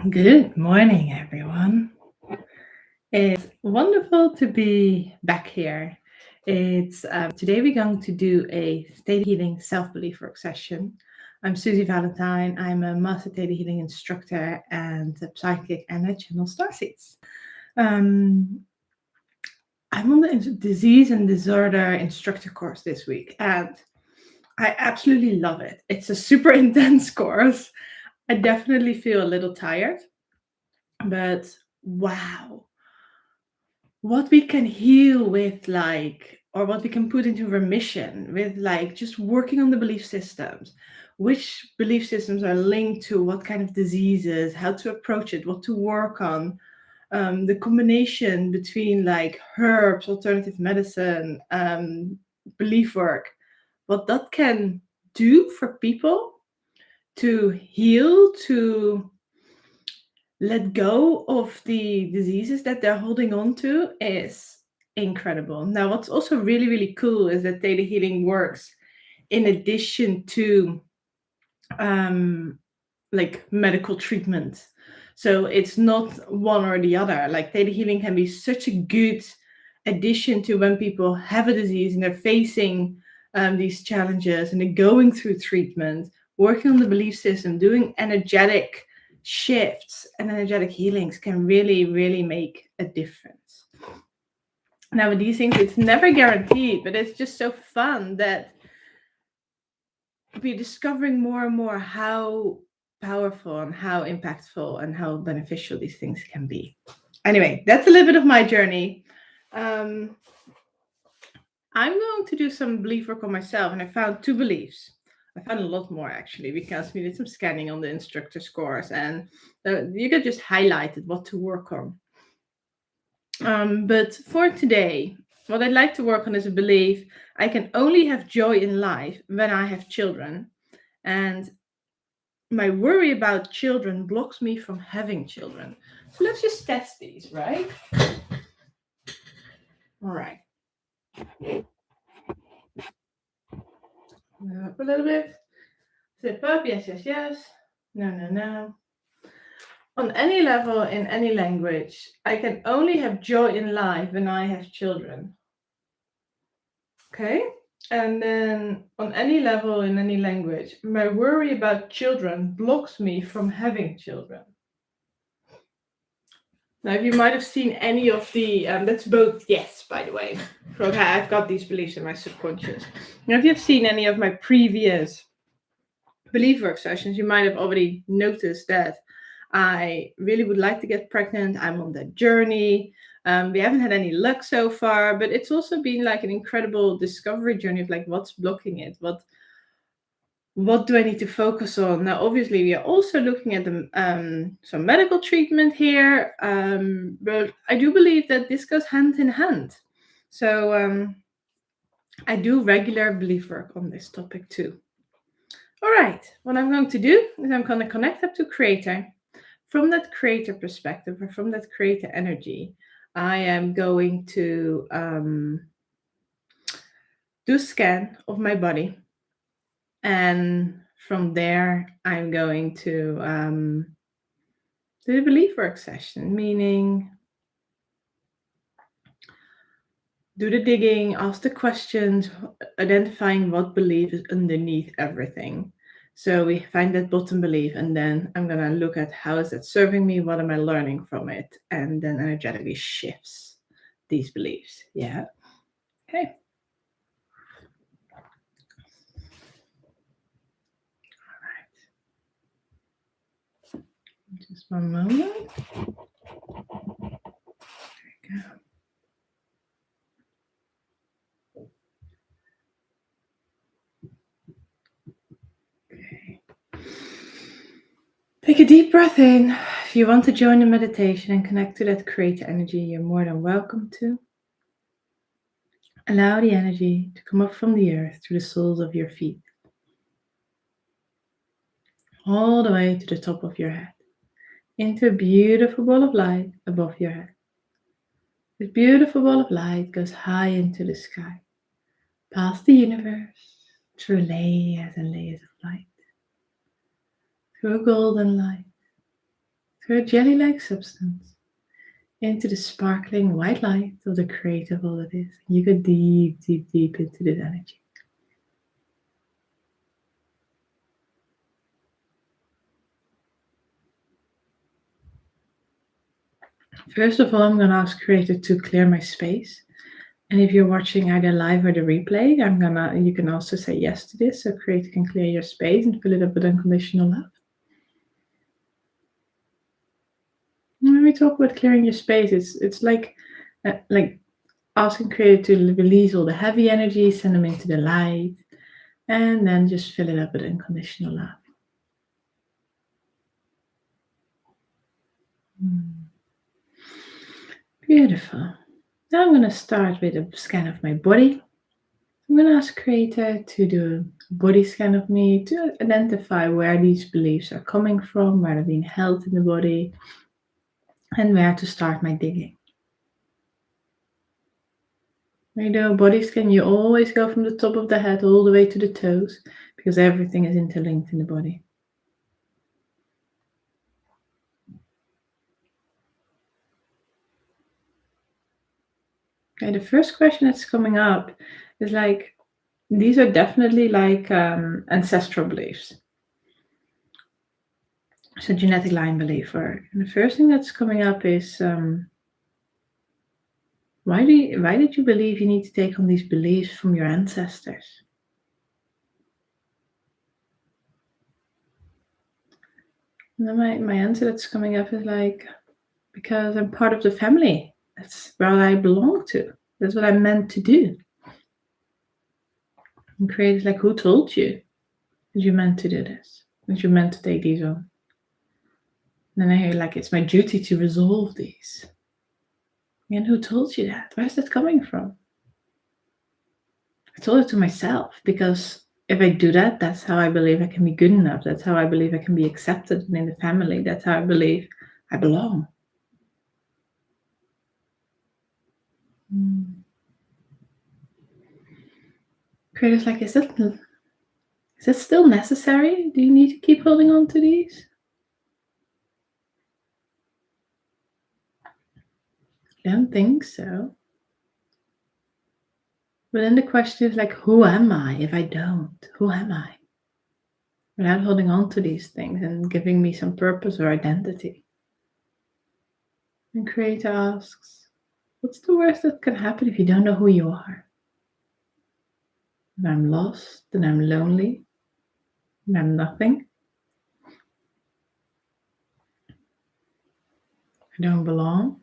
Good morning, everyone. It's wonderful to be back here. It's Today we're going to do a Theta Healing self-belief work session. I'm Susie Valentine. I'm a Master Theta Healing instructor and a psychic and a channel starseeds. Um, I'm on the disease and disorder instructor course this week, and I absolutely love it. It's a super intense course. I definitely feel a little tired, but wow, what we can heal with, or what we can put into remission with, just working on the belief systems, which belief systems are linked to what kind of diseases, how to approach it, what to work on, the combination between like herbs, alternative medicine, belief work, what that can do for people to heal, to let go of the diseases that they're holding on to is incredible. Now, what's also really, really cool is that Theta Healing works in addition to like medical treatment. So it's not one or the other. Like Theta Healing can be such a good addition to when people have a disease and they're facing these challenges and they're going through treatment, working on the belief system, doing energetic shifts and energetic healings can really, really make a difference. Now, with these things, it's never guaranteed, but it's just so fun that we're discovering more and more how powerful and how impactful and how beneficial these things can be. Anyway, that's a little bit of my journey. I'm going to do some belief work on myself, and I found 2 beliefs. I found a lot more actually because we did some scanning on the instructor scores, and you get just highlighted what to work on. But for today, what I'd like to work on is a belief: I can only have joy in life when I have children, and my worry about children blocks me from having children. So let's just test these, right? All right. Up a little bit. Zip up. Yes, yes, yes. No, no, no. On any level, in any language, I can only have joy in life when I have children. Okay. And then on any level, in any language, my worry about children blocks me from having children. Now, you might have seen any of the, that's both yes, by the way. Okay, I've got these beliefs in my subconscious. Now, if you've seen any of my previous belief work sessions, you might have already noticed that I really would like to get pregnant. I'm on that journey. We haven't had any luck so far, but it's also been like an incredible discovery journey of like what's blocking it, what do I need to focus on? Now, obviously, we are also looking at some medical treatment here, but I do believe that this goes hand in hand. So I do regular belief work on this topic too. All right, what I'm going to do is I'm going to connect up to Creator. From that Creator perspective, or from that Creator energy, I am going to do a scan of my body. And from there, I'm going to do the belief work session, meaning do the digging, ask the questions, identifying what belief is underneath everything. So we find that bottom belief, and then I'm going to look at how is that serving me, what am I learning from it, and then energetically shifts these beliefs. Yeah. Okay. Just one moment. There we go. Okay. Take a deep breath in. If you want to join the meditation and connect to that creator energy, you're more than welcome to. Allow the energy to come up from the earth through the soles of your feet, all the way to the top of your head, into a beautiful ball of light above your head. This beautiful ball of light goes high into the sky, past the universe, through layers and layers of light, through a golden light, through a jelly-like substance into the sparkling white light of the creative all it is. You go deep, deep, deep into this energy. First of all, I'm going to ask Creator to clear my space. And if you're watching either live or the replay, you can also say yes to this, so Creator can clear your space and fill it up with unconditional love. When we talk about clearing your space, it's like asking Creator to release all the heavy energy, send them into the light, and then just fill it up with unconditional love. Beautiful. Now I'm going to start with a scan of my body. I'm going to ask Creator to do a body scan of me to identify where these beliefs are coming from, where they're being held in the body, and where to start my digging. When you do a body scan, you always go from the top of the head all the way to the toes, because everything is interlinked in the body. Okay, the first question that's coming up is like, these are definitely like ancestral beliefs. So genetic line belief work. And the first thing that's coming up is, why did you believe you need to take on these beliefs from your ancestors? And then my answer that's coming up is like, because I'm part of the family. That's where I belong to. That's what I'm meant to do. And Creator's like, who told you that you're meant to do this? That you're meant to take these on? And then I hear like, it's my duty to resolve these. And who told you that? Where's that coming from? I told it to myself, because if I do that, that's how I believe I can be good enough. That's how I believe I can be accepted in the family. That's how I believe I belong. Creator's like, is that still necessary? Do you need to keep holding on to these? I don't think so. But then the question is like, who am I if I don't? Who am I? Without holding on to these things and giving me some purpose or identity. And Creator asks, what's the worst that can happen if you don't know who you are? When I'm lost, then I'm lonely, and I'm nothing. I don't belong.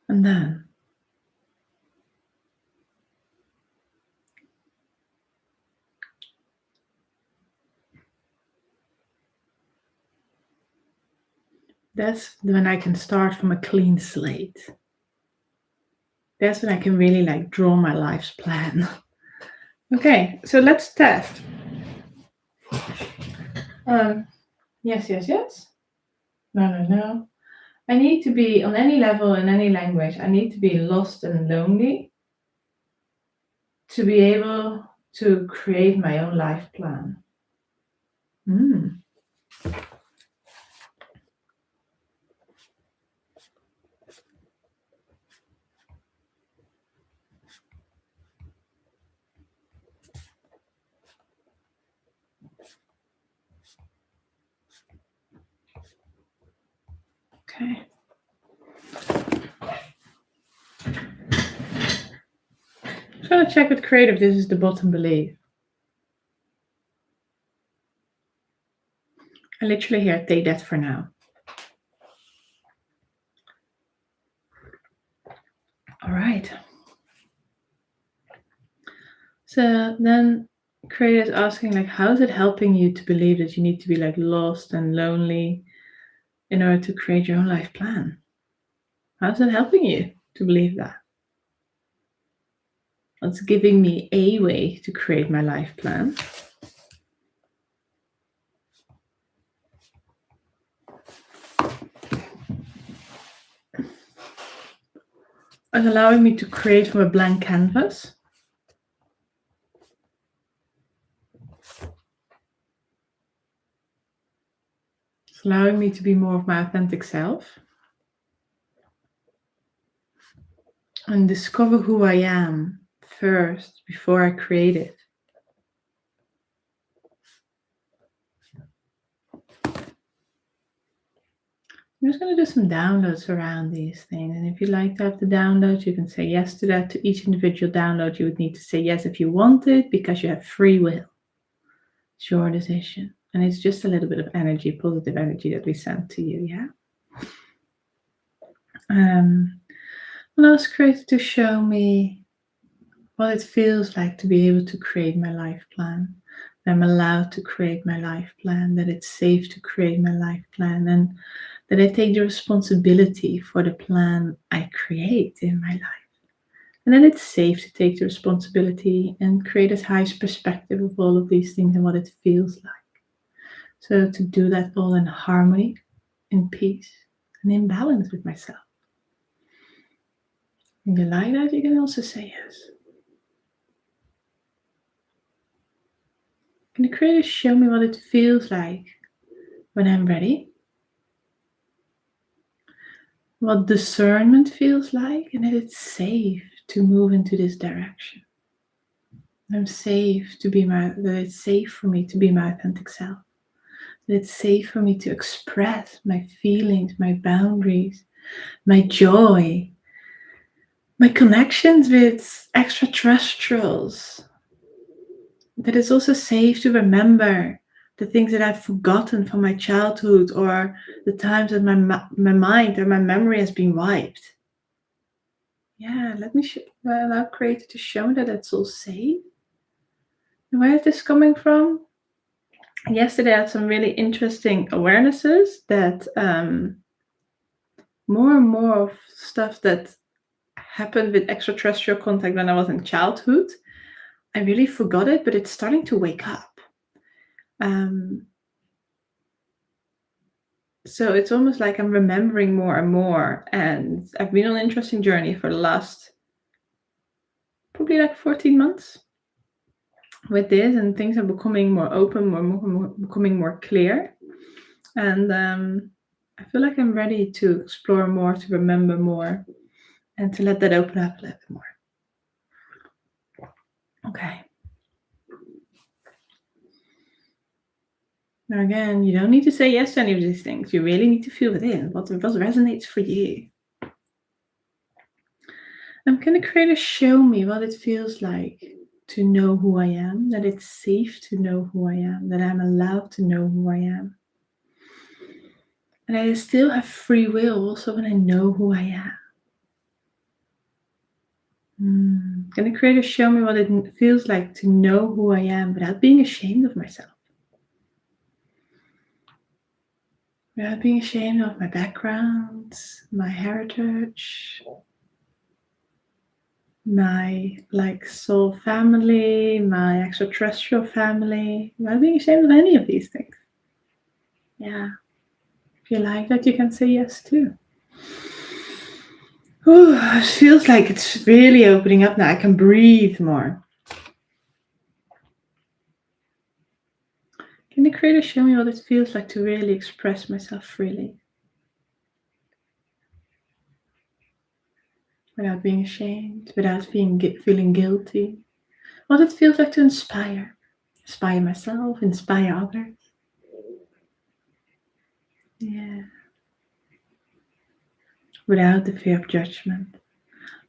And then that's when I can start from a clean slate. That's when I can really like draw my life's plan. Okay, so let's test. Yes. No. I need to be on any level in any language. I need to be lost and lonely to be able to create my own life plan. Okay. I'm going to check with creative. This is the bottom belief. I literally hear take that for now. All right. So then creative is asking like, how is it helping you to believe that you need to be like lost and lonely in order to create your own life plan? How's it helping you to believe that? It's giving me a way to create my life plan. It's allowing me to create from a blank canvas. allowing me to be more of my authentic self and discover who I am first before I create it. I'm just going to do some downloads around these things. And if you like to have the download, you can say yes to that. To each individual download, you would need to say yes if you want it, because you have free will. It's your decision. And it's just a little bit of energy, positive energy that we send to you, yeah? I'll ask Creator to show me what it feels like to be able to create my life plan. That I'm allowed to create my life plan, that it's safe to create my life plan, and that I take the responsibility for the plan I create in my life. And that it's safe to take the responsibility and create a highest perspective of all of these things and what it feels like. So to do that all in harmony, in peace, and in balance with myself. If you like that, you can also say yes. Can the Creator show me what it feels like when I'm ready? What discernment feels like, and that it's safe to move into this direction. I'm safe to be that it's safe for me to be my authentic self. That it's safe for me to express my feelings, my boundaries, my joy, my connections with extraterrestrials. That it's also safe to remember the things that I've forgotten from my childhood, or the times that my mind or my memory has been wiped. Yeah, let me allow Creator to show me that it's all safe. And where is this coming from? Yesterday I had some really interesting awarenesses that more and more of stuff that happened with extraterrestrial contact when I was in childhood, I really forgot it, but it's starting to wake up. So it's almost like I'm remembering more and more, and I've been on an interesting journey for the last probably like 14 months with this, and things are becoming more open, becoming more clear. And I feel like I'm ready to explore more, to remember more, and to let that open up a little bit more. Okay. Now again, you don't need to say yes to any of these things. You really need to feel within what resonates for you. I'm going to Creator show me what it feels like to know who I am, that it's safe to know who I am, that I'm allowed to know who I am. And I still have free will also when I know who I am. Can the Creator show me what it feels like to know who I am without being ashamed of myself? Without being ashamed of my background, my heritage, my soul family, my extraterrestrial family, without being ashamed of any of these things. Yeah. If you like that, you can say yes too. Ooh, it feels like it's really opening up now. I can breathe more. Can the Creator show me what it feels like to really express myself freely? Without being ashamed, without feeling guilty. What it feels like to inspire. Inspire myself, inspire others. Yeah. Without the fear of judgment.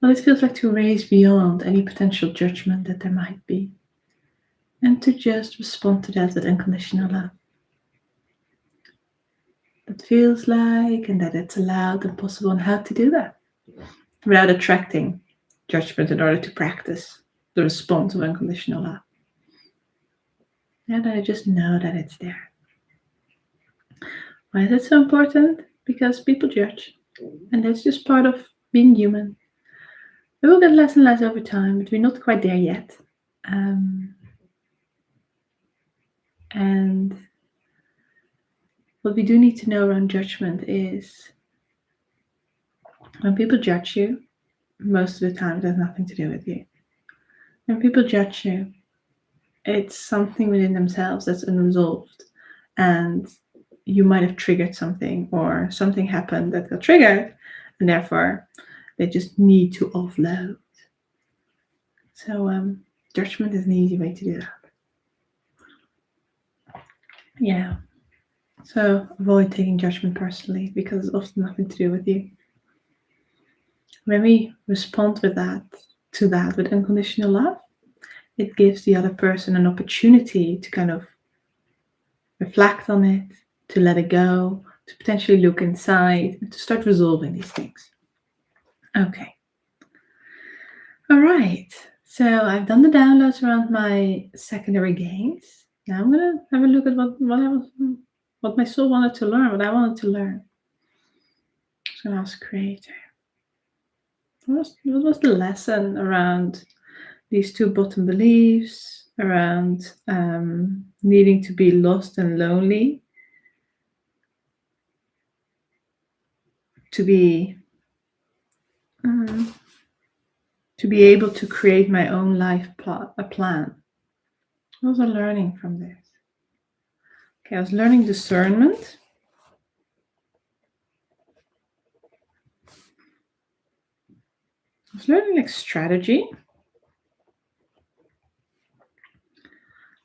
What it feels like to raise beyond any potential judgment that there might be. And to just respond to that with unconditional love. That feels like, and that it's allowed and possible, and how to do that without attracting judgment in order to practice the response of unconditional love. And I just know that it's there. Why is it so important? Because people judge, and that's just part of being human. It will get less and less over time, but we're not quite there yet. And what we do need to know around judgment is when people judge you, most of the time it has nothing to do with you. When people judge you, it's something within themselves that's unresolved. And you might have triggered something, or something happened that got triggered, and therefore they just need to offload. So judgment is an easy way to do that. Yeah. So avoid taking judgment personally, because it's often nothing to do with you. When we respond with unconditional love, it gives the other person an opportunity to kind of reflect on it, to let it go, to potentially look inside, and to start resolving these things. Okay. All right. So I've done the downloads around my secondary gains. Now I'm going to have a look at what my soul wanted to learn, what I wanted to learn. So I'll ask Creator. What was the lesson around these two bottom beliefs, around needing to be lost and lonely, to be able to create my own life plan? What was I learning from this? Okay, I was learning discernment. I was learning like strategy.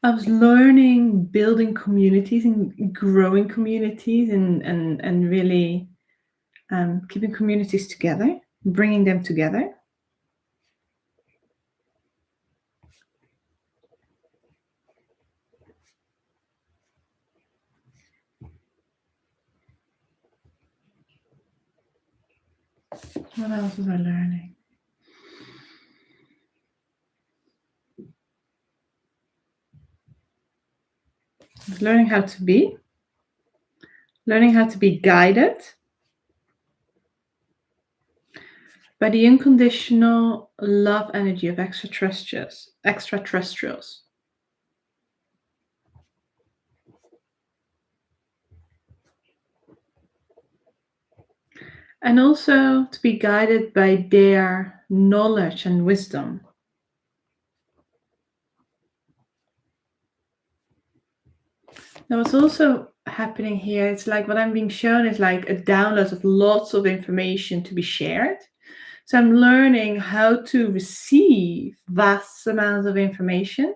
I was learning building communities and growing communities and really keeping communities together, bringing them together. What else was I learning? I was learning how to be guided by the unconditional love energy of extraterrestrials. And also to be guided by their knowledge and wisdom. Now, what's also happening here, it's like what I'm being shown is like a download of lots of information to be shared. So I'm learning how to receive vast amounts of information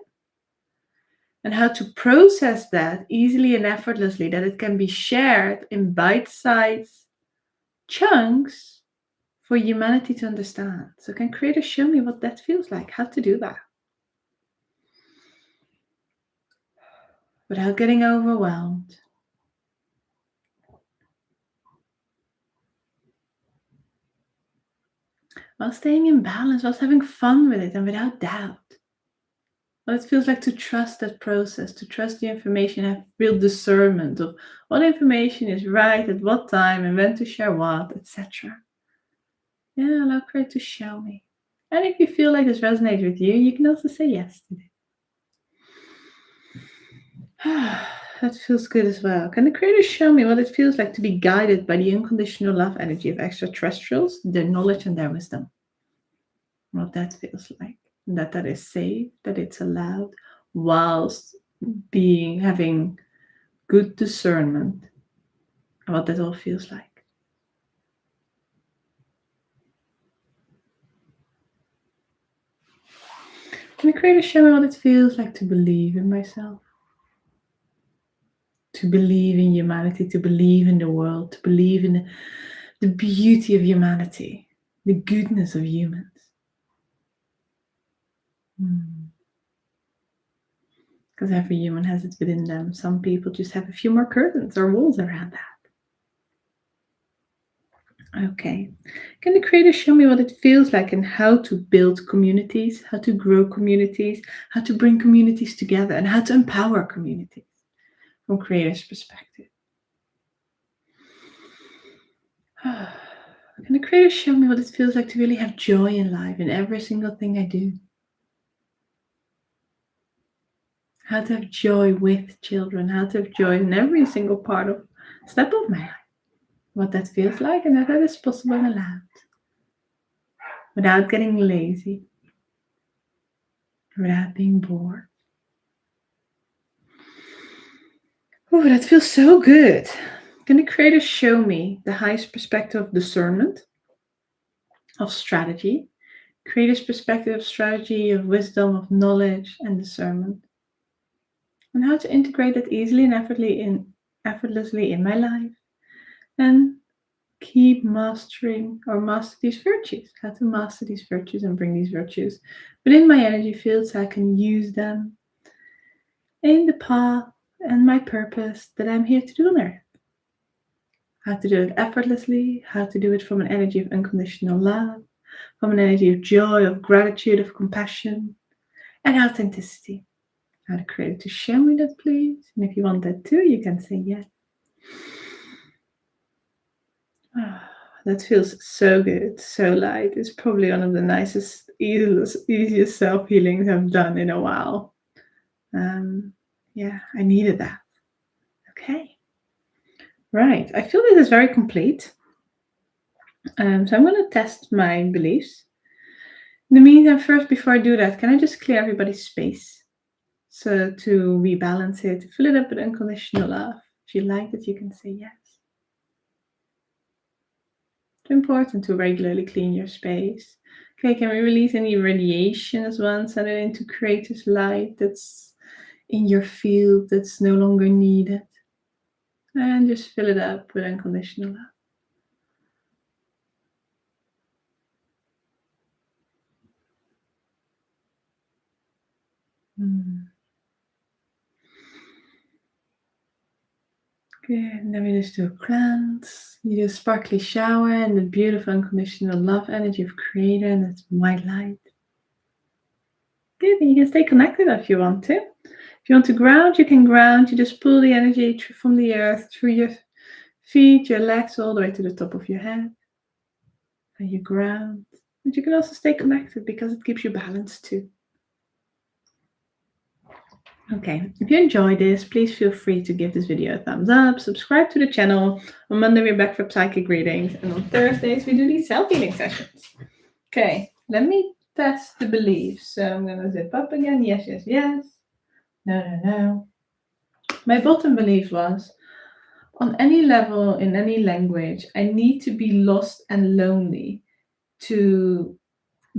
and how to process that easily and effortlessly, that it can be shared in bite-sized chunks for humanity to understand. So can Creator show me what that feels like, how to do that without getting overwhelmed, while staying in balance, whilst having fun with it and without doubt. What it feels like to trust that process, to trust the information, have real discernment of what information is right at what time and when to share what, etc. Yeah, allow Creator to show me. And if you feel like this resonates with you, you can also say yes to it. That feels good as well. Can the Creator show me what it feels like to be guided by the unconditional love energy of extraterrestrials, their knowledge and their wisdom? What that feels like. That is safe, that it's allowed, whilst having good discernment of what that all feels like. Can the Creator show me what it feels like to believe in myself? To believe in humanity, to believe in the world, to believe in the beauty of humanity, the goodness of humans. Because every human has it within them. Some people just have a few more curtains or walls around that. Okay. Can the Creator show me what it feels like and how to build communities, how to grow communities, how to bring communities together, and how to empower communities from Creator's perspective? Can the Creator show me what it feels like to really have joy in life in every single thing I do? How to have joy with children, how to have joy in every single step of my life. What that feels like and that is possible and allowed. Without getting lazy. Without being bored. Oh, that feels so good. Can the creator show me the highest perspective of discernment, of strategy? Creator's perspective of strategy, of wisdom, of knowledge and discernment. And how to integrate it easily and effortlessly in my life. And keep mastering or master these virtues. How to master these virtues and bring these virtues within my energy field so I can use them in the path and my purpose that I'm here to do on earth. How to do it effortlessly, how to do it from an energy of unconditional love, from an energy of joy, of gratitude, of compassion, and authenticity. How to create it to show me that, please. And if you want that too, you can say yes. That feels so good, so light. It's probably one of the nicest, easiest self-healings I've done in a while. Yeah, I needed that. Okay. Right. I feel this is very complete. So I'm going to test my beliefs. In the meantime, first, before I do that, can I just clear everybody's space? So to rebalance it, to fill it up with unconditional love. If you like it, you can say yes. It's important to regularly clean your space. Okay, can we release any radiation as well and send it in to create this light that's in your field that's no longer needed? And just fill it up with unconditional love. Good. And then we just do a cleanse. You do a sparkly shower and the beautiful unconditional love energy of Creator, and that's white light. Good. And you can stay connected if you want to. If you want to ground, you can ground. You just pull the energy from the earth through your feet, your legs, all the way to the top of your head. And you ground. But you can also stay connected because it keeps you balanced too. Okay, if you enjoyed this, please feel free to give this video a thumbs up, subscribe to the channel. On Monday, we're back for psychic readings, and on Thursdays, we do these self-healing sessions. Okay, let me test the beliefs. So I'm going to zip up again. Yes, yes, yes. No, no, no. My bottom belief was, on any level, in any language, I need to be lost and lonely to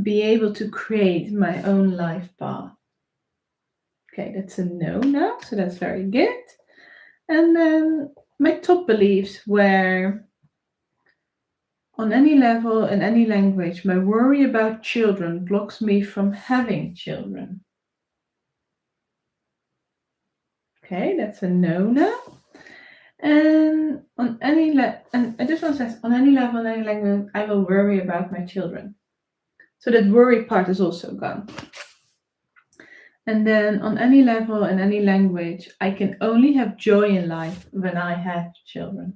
be able to create my own life path. Okay, that's a no now, so that's very good. And then my top beliefs were, on any level, in any language, my worry about children blocks me from having children. Okay, that's a no now. And on any and this one says, on any level, in any language, I will worry about my children. So that worry part is also gone. And then on any level, in any language, I can only have joy in life when I have children.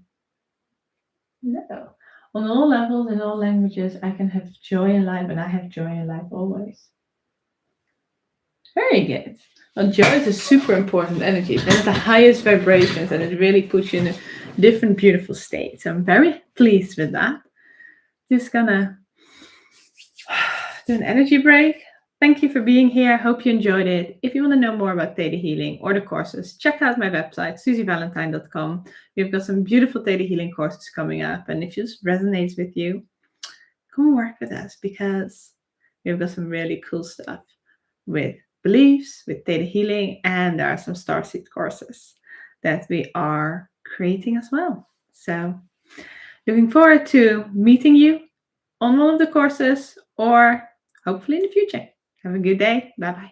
No. On all levels, in all languages, I can have joy in life, and I have joy in life always. Very good. Well, joy is a super important energy. It has the highest vibrations, and it really puts you in a different, beautiful state. So I'm very pleased with that. Just gonna do an energy break. Thank you for being here. I hope you enjoyed it. If you want to know more about Theta Healing or the courses, check out my website, susievalentine.com. We've got some beautiful Theta Healing courses coming up. And if this resonates with you, come work with us because we've got some really cool stuff with beliefs, with Theta Healing, and there are some Starseed courses that we are creating as well. So looking forward to meeting you on one of the courses or hopefully in the future. Have a good day. Bye-bye.